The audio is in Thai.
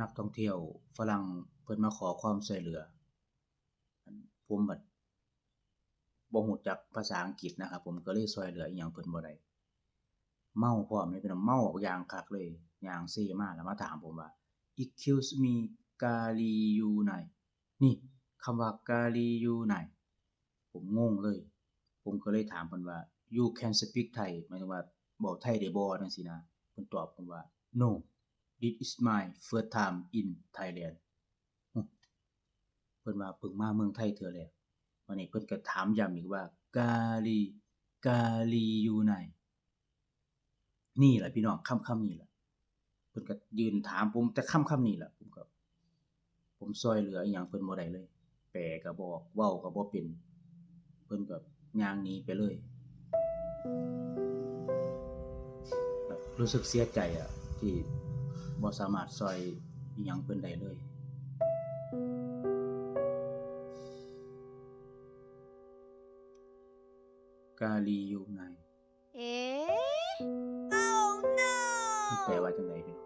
นักท่องเที่ยวฝรั่งเพิ่นมาขอความช่วยเหลืออันผมบัดบ่รู้จักภาษาอังกฤษนะครับผมก็เลยช่วยเหลืออิหยังเพิ่นบ่ได้เมาพร้อมเลยพี่น้องเมาบักอย่างคักเลยย่างเซมาแล้วมาถามผมว่า "Excuse me กาลีอยู่ไหน?" นี่คำว่ากาลีอยู่ไหนผมงงเลยผมก็เลยถามเพิ่นว่า "You can speak Thai" หมายถึงว่าเว้าไทยได้บ่จั่งซี้นะเพิ่นตอบผมว่า "No this is my first time in Thailand" อือเพิ่นว่าเพิ่งมาเมืองไทยเทื่อแรกบัดนี้เพิ่นก็ถามย้ำอีกว่ากาลีกาลีอยู่ไหนนี่ล่ะพี่น้องคำนี้ล่ะเพิ่นก็ยืนถามผมแต่คำนี้ล่ะผมช่วยเหลืออิหยังเพิ่นบ่ได้เลยแปลก็บ่ออกเว้าก็บ่เป็นเพิ่นก็ย่างหนีไปเลยแบบรู้สึกเสียใจอะที่บ่สามารถช่วยอิหยังเพิ่นได้เลยกาลีอยู่ไหนเอ๊ะ Oh มัน no แปลว่าจั่งใดพี่น้อง